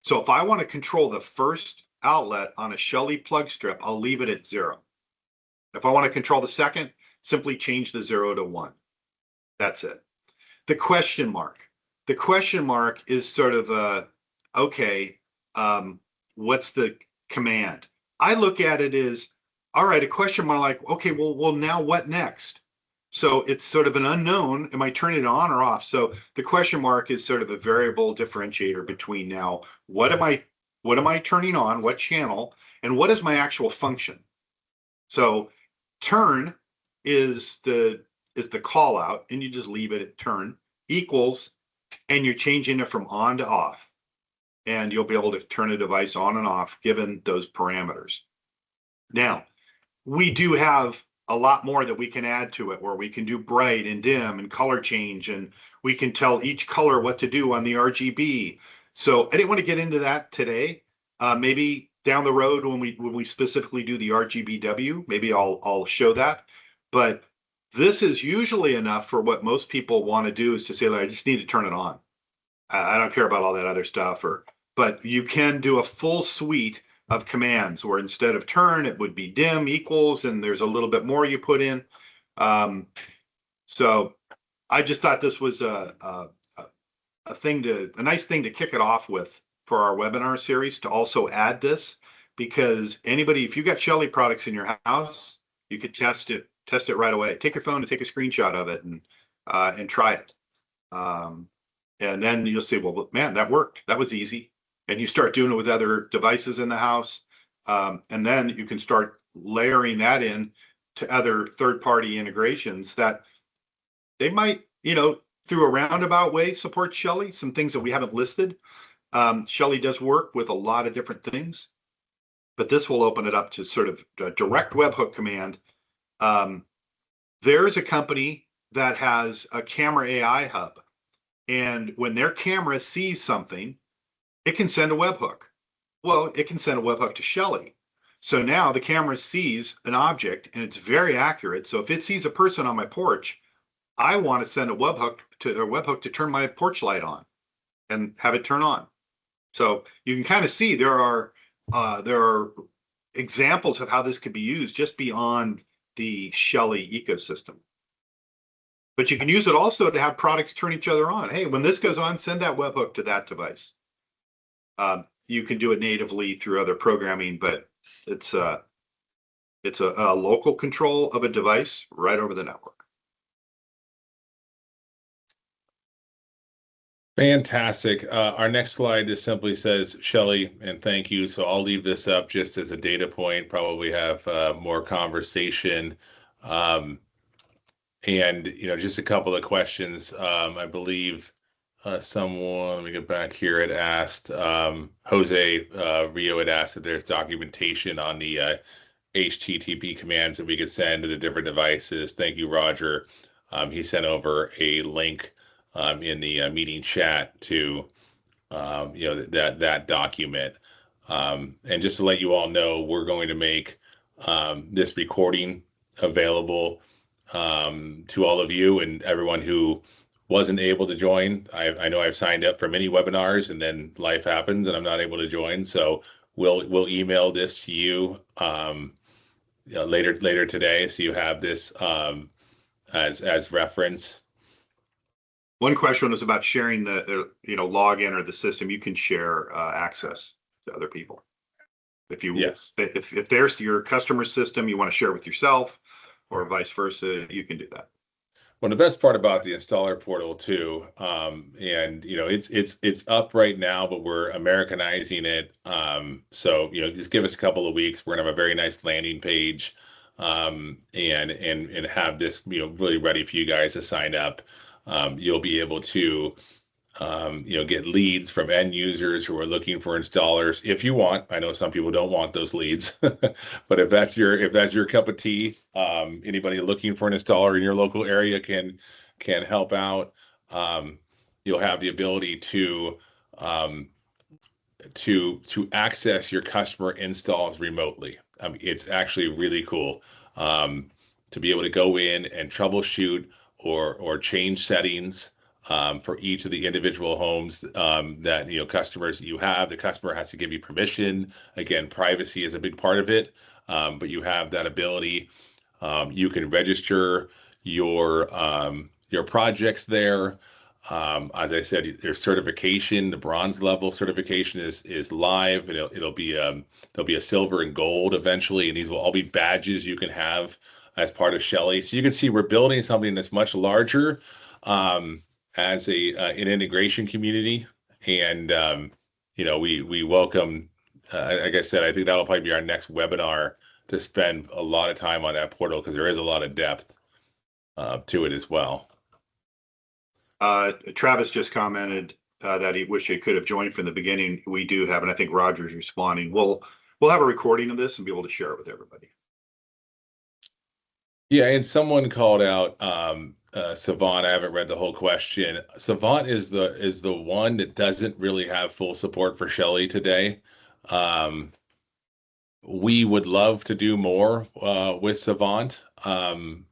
So if I want to control the first outlet on a Shelly plug strip, I'll leave it at 0. If I want to control the second, simply change the 0 to 1. That's it. The question mark. The question mark is sort of okay, what's the command? I look at it as, all right, a question mark like, okay, well, now what next? So it's sort of an unknown. Am I turning it on or off? So the question mark is sort of a variable differentiator between now, what am I turning on, what channel, and what is my actual function? So turn is the call out, and you just leave it at turn, equals, and you're changing it from on to off. And you'll be able to turn a device on and off given those parameters. Now, we do have a lot more that we can add to it, where we can do bright and dim and color change, and we can tell each color what to do on the RGB. So I didn't want to get into that today. Maybe down the road when we specifically do the RGBW, maybe I'll show that. But this is usually enough for what most people want to do, is to say, like, I just need to turn it on. I don't care about all that other stuff. But you can do a full suite of commands where instead of turn, it would be dim, equals, and there's a little bit more you put in. So I just thought this was a nice thing to kick it off with for our webinar series, to also add this, because anybody, if you've got Shelly products in your house, you could test it right away. Take your phone and take a screenshot of it and try it. And then you'll see, well, man, that worked. That was easy. And you start doing it with other devices in the house. And then you can start layering that in to other third-party integrations that they might, through a roundabout way, support Shelly, some things that we haven't listed. Shelly does work with a lot of different things, but this will open it up to sort of a direct webhook command. There's a company that has a camera AI hub, and when their camera sees something, it can send a webhook. Well, it can send a webhook to Shelly. So now the camera sees an object and it's very accurate. So if it sees a person on my porch, I want to send a webhook to turn my porch light on and have it turn on. So you can kind of see there are examples of how this could be used just beyond the Shelly ecosystem. But you can use it also to have products turn each other on. Hey, when this goes on, send that webhook to that device. You can do it natively through other programming, but it's a local control of a device right over the network. Fantastic. Our next slide just simply says Shelly and thank you. So I'll leave this up just as a data point, probably have more conversation. And just a couple of questions. I believe someone, let me get back here, had asked, Jose Rio had asked if there's documentation on the HTTP commands that we could send to the different devices. Thank you, Roger. He sent over a link in the meeting chat to that document. And just to let you all know, we're going to make this recording available to all of you and everyone who wasn't able to join. I know I've signed up for many webinars and then life happens and I'm not able to join. So we'll email this to you, later today, so you have this as reference. One question was about sharing the login or the system. You can share access to other people. Yes. If there's your customer system you want to share with yourself, or vice versa, you can do that. Well, the best part about the installer portal too, and it's up right now, but we're Americanizing it. So just give us a couple of weeks. We're gonna have a very nice landing page, and have this really ready for you guys to sign up. You'll be able to get leads from end users who are looking for installers if you want. I know some people don't want those leads, but if that's your cup of tea, anybody looking for an installer in your local area can help out. You'll have the ability to access your customer installs remotely. I mean, it's actually really cool to be able to go in and troubleshoot or change settings for each of the individual homes that customers you have. The customer has to give you permission. Again, privacy is a big part of it, but you have that ability. You can register your projects there. As I said, there's certification. The bronze level certification is live. There'll be a silver and gold eventually, and these will all be badges you can have as part of Shelly. So you can see we're building something that's much larger as an integration community, and we welcome. Like I said, I think that'll probably be our next webinar, to spend a lot of time on that portal, because there is a lot of depth to it as well. Travis just commented that he wished he could have joined from the beginning. We do have, and I think Roger's responding. We'll have a recording of this and be able to share it with everybody. Yeah, and someone called out Savant. I haven't read the whole question. Savant is the one that doesn't really have full support for Shelly today. We would love to do more with Savant. And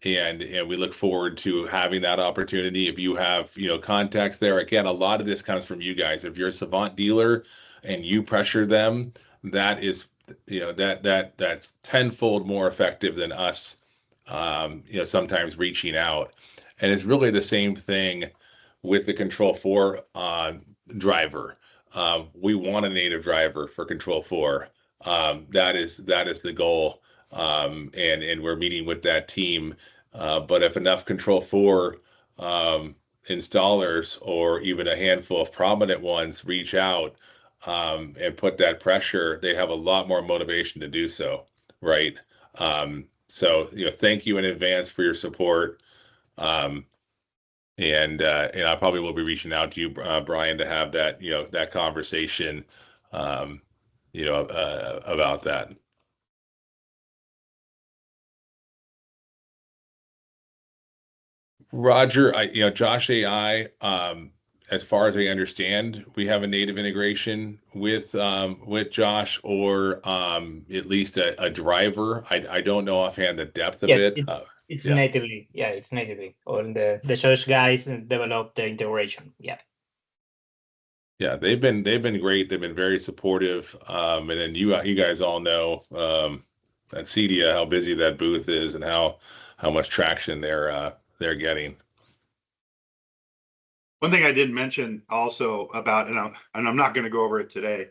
we look forward to having that opportunity. If you have contacts there, again, a lot of this comes from you guys. If you're a Savant dealer and you pressure them, that is that's tenfold more effective than us sometimes reaching out. And it's really the same thing with the Control4 driver. We want a native driver for Control4. That is the goal. And we're meeting with that team. But if enough Control4 installers, or even a handful of prominent ones, reach out and put that pressure, they have a lot more motivation to do so, right? So thank you in advance for your support. And I probably will be reaching out to you, Brian, to have that that conversation about that. Roger, Josh AI, as far as I understand, we have a native integration with Josh, or at least a driver. I don't know offhand the depth of it. It's natively. Yeah, it's natively. All the search guys developed the integration. Yeah. Yeah, they've been great. They've been very supportive. And then you guys all know at CEDIA how busy that booth is and how much traction they're getting. One thing I didn't mention also about, and I'm not going to go over it today,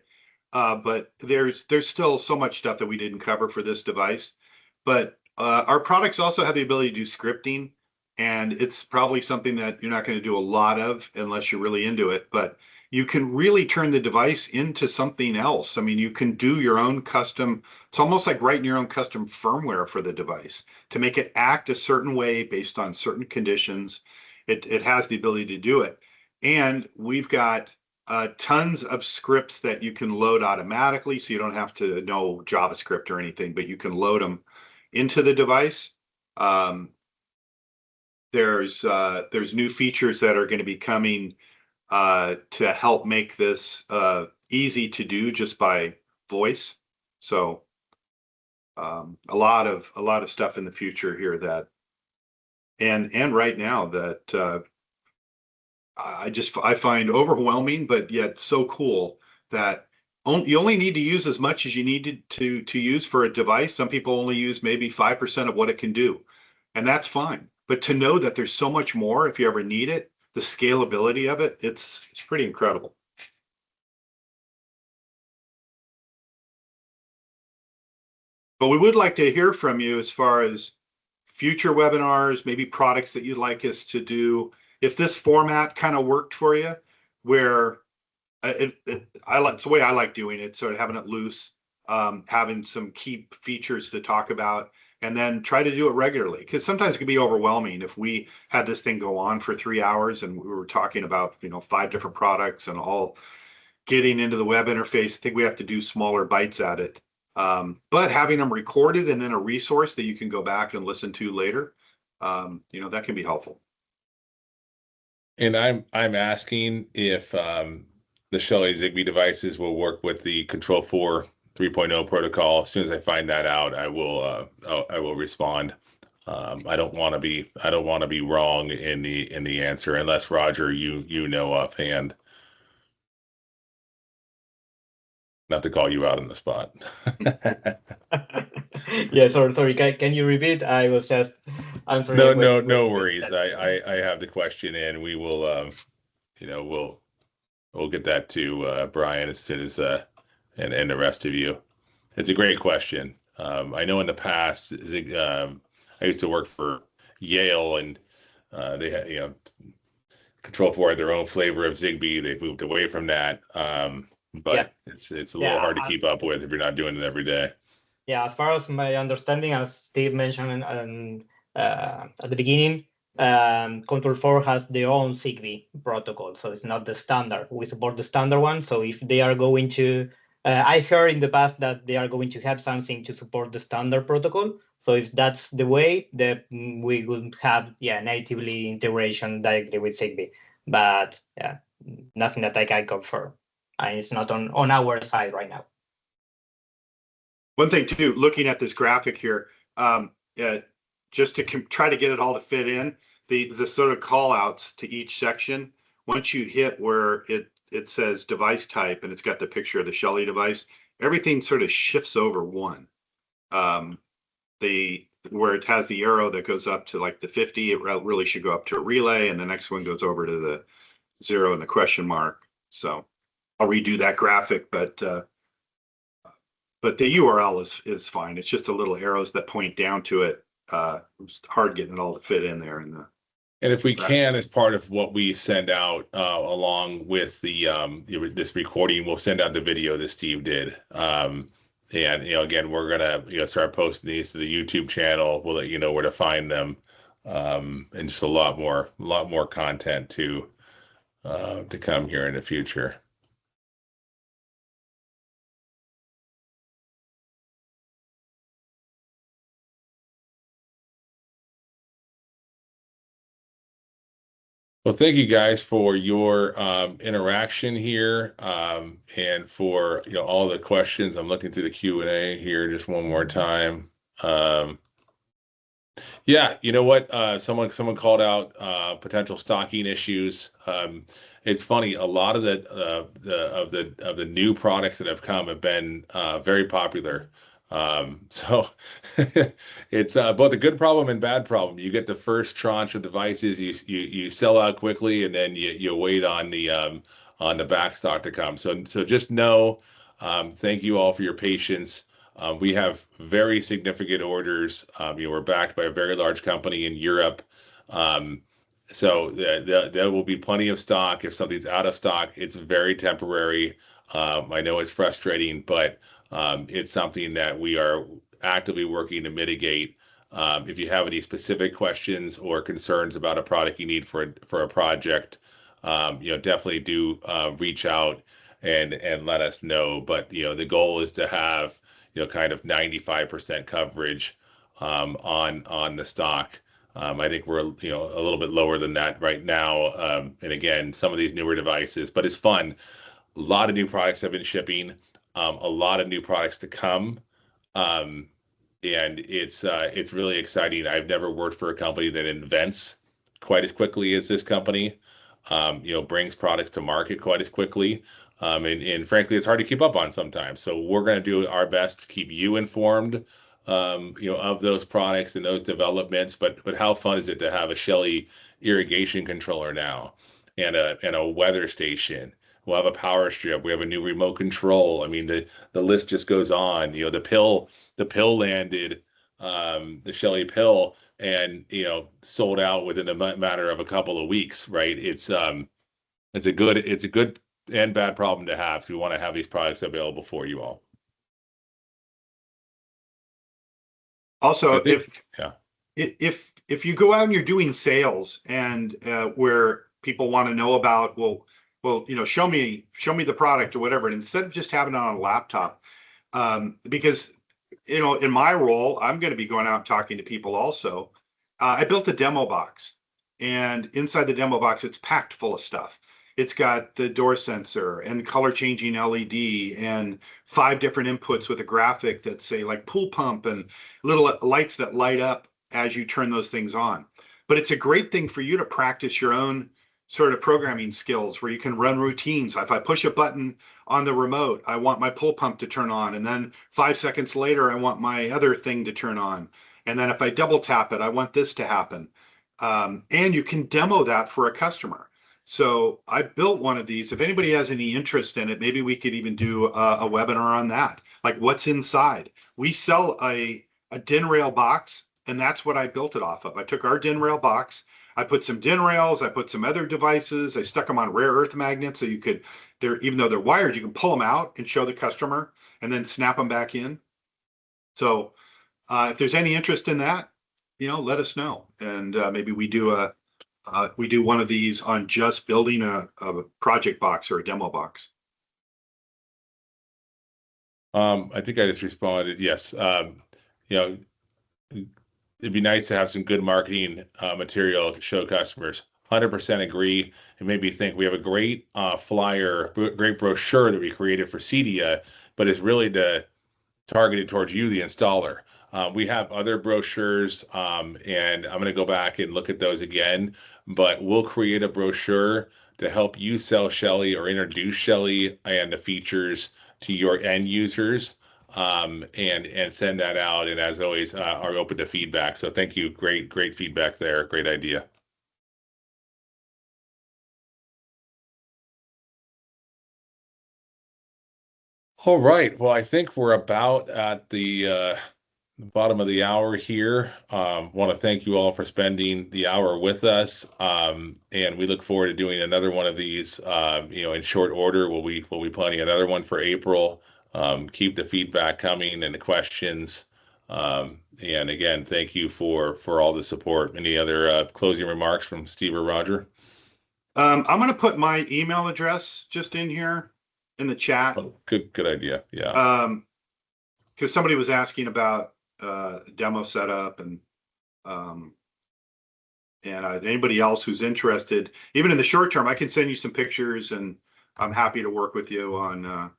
but there's still so much stuff that we didn't cover for this device. But our products also have the ability to do scripting, and it's probably something that you're not going to do a lot of unless you're really into it. But you can really turn the device into something else. I mean, you can do your own custom. It's almost like writing your own custom firmware for the device to make it act a certain way based on certain conditions. It has the ability to do it. And we've got tons of scripts that you can load automatically, so you don't have to know JavaScript or anything, but you can load them into the device. There's new features that are going to be coming to help make this easy to do just by voice. So a lot of stuff in the future here that and right now that I find overwhelming, but yet so cool that you only need to use as much as you needed to use for a device. Some people only use maybe 5% of what it can do, and that's fine. But to know that there's so much more if you ever need it, the scalability of it, it's pretty incredible. But we would like to hear from you as far as future webinars, maybe products that you'd like us to do. If this format kind of worked for you, where I like, it's the way I like doing it, sort of having it loose, having some key features to talk about, and then try to do it regularly. Because sometimes it can be overwhelming if we had this thing go on for 3 hours and we were talking about 5 different products and all getting into the web interface. I think we have to do smaller bites at it. But having them recorded and then a resource that you can go back and listen to later, that can be helpful. And I'm asking if the Shelly Zigbee devices will work with the Control 4 3.0 protocol. As soon as I find that out, I will respond. I don't want to be wrong in the answer, unless Roger, you know offhand. Not to call you out on the spot. Yeah, sorry. Can you repeat? I was just answering. No worries. I have the question, and we will, we'll get that to Brian as soon as and the rest of you. It's a great question. I know in the past, I used to work for Yale, and they had Control 4 had their own flavor of Zigbee. They've moved away from that. But it's a little hard to keep up with if you're not doing it every day. Yeah, as far as my understanding, as Steve mentioned at the beginning, Control 4 has their own Zigbee protocol, so it's not the standard. We support the standard one, so if they are going to, I heard in the past that they are going to have something to support the standard protocol. So if that's the way, that we would have natively integration directly with Zigbee, but nothing that I can confirm. And it's not on our side right now. One thing too, looking at this graphic here, just to try to get it all to fit in, the sort of call outs to each section, once you hit where it says device type and it's got the picture of the Shelly device, everything sort of shifts over one. Where it has the arrow that goes up to like the 50, it really should go up to a relay, and the next one goes over to the 0 and the question mark. So I'll redo that graphic, but the URL is fine. It's just the little arrows that point down to it. It's hard getting it all to fit in there. And if we can, as part of what we send out along with the this recording, we'll send out the video that Steve did. And again, we're gonna start posting these to the YouTube channel. We'll let you know where to find them, and just a lot more content to come here in the future. Well, thank you guys for your interaction here, and for all the questions. I'm looking through the Q&A here just one more time. Yeah, you know what? Someone called out potential stocking issues. It's funny. A lot of the new products that have come have been very popular. So it's both a good problem and bad problem. You get the first tranche of devices, you sell out quickly, and then you wait on the back stock to come. So just know, thank you all for your patience. We have very significant orders. We're backed by a very large company in Europe. So there will be plenty of stock. If something's out of stock, it's very temporary. I know it's frustrating, but it's something that we are actively working to mitigate. If you have any specific questions or concerns about a product you need for a project, definitely do reach out and let us know. But the goal is to have kind of 95% coverage on the stock. I think we're a little bit lower than that right now. And again, some of these newer devices, but it's fun. A lot of new products have been shipping. A lot of new products to come. Um, and it's really exciting. I've never worked for a company that invents quite as quickly as this company. Brings products to market quite as quickly. And frankly, it's hard to keep up on sometimes. So we're going to do our best to keep you informed, of those products and those developments. But how fun is it to have a Shelly irrigation controller now, and a weather station? We'll have a power strip. We have a new remote control. I mean, the list just goes on. The pill landed, the Shelly pill, and sold out within a matter of a couple of weeks, right? It's a good and bad problem to have if you want to have these products available for you all. Also, Yeah. if you go out and you're doing sales and where people want to know about, well, show me the product or whatever, and instead of just having it on a laptop, because in my role, I'm going to be going out and talking to people also. I built a demo box, and inside the demo box, it's packed full of stuff. It's got the door sensor and color changing LED and 5 different inputs with a graphic that say like pool pump and little lights that light up as you turn those things on. But it's a great thing for you to practice your own sort of programming skills where you can run routines. If I push a button on the remote, I want my pool pump to turn on. And then 5 seconds later, I want my other thing to turn on. And then if I double tap it, I want this to happen. And you can demo that for a customer. So I built one of these. If anybody has any interest in it, maybe we could even do a webinar on that. Like what's inside. We sell a DIN rail box, and that's what I built it off of. I took our DIN rail box, I put some DIN rails, I put some other devices, I stuck them on rare earth magnets so you could, even though they're wired, you can pull them out and show the customer and then snap them back in. So if there's any interest in that, let us know. And maybe we do one of these on just building a project box or a demo box. I think I just responded. Yes. It'd be nice to have some good marketing material to show customers. 100% agree. It made me think we have a great flyer, great brochure that we created for CEDIA, but it's really targeted towards you, the installer. We have other brochures, and I'm going to go back and look at those again, but we'll create a brochure to help you sell Shelly or introduce Shelly and the features to your end users, and send that out. And as always, are open to feedback. So thank you. Great feedback there. Great idea. All right. Well, I think we're about at the bottom of the hour here. Want to thank you all for spending the hour with us, and we look forward to doing another one of these. In short order. We'll be planning another one for April. Keep the feedback coming and the questions. And again, thank you for all the support. Any other closing remarks from Steve or Roger? I'm going to put my email address just in here in the chat. Oh, good idea. Yeah. Because somebody was asking about demo setup and anybody else who's interested, even in the short term, I can send you some pictures, and I'm happy to work with you on.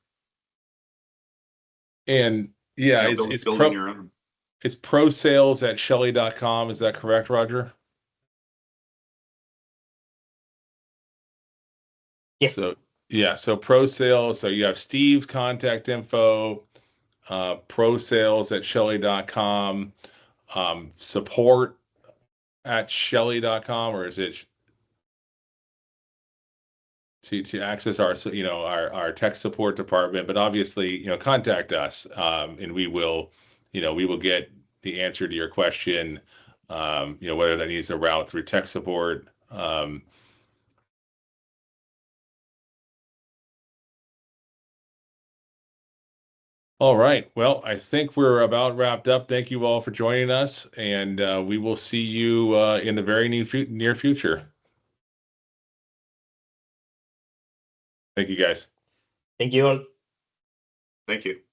And yeah, building your own. It's prosales@shelly.com. Is that correct, Roger? Yes. So yeah, so pro sales. So you have Steve's contact info, prosales@shelly.com, support@shelly.com, or is it to access our tech support department? But obviously, contact us, and we will get the answer to your question, whether that needs a route through tech support. All right. Well, I think we're about wrapped up. Thank you all for joining us, and we will see you in the very near future. Thank you, guys. Thank you all. Thank you.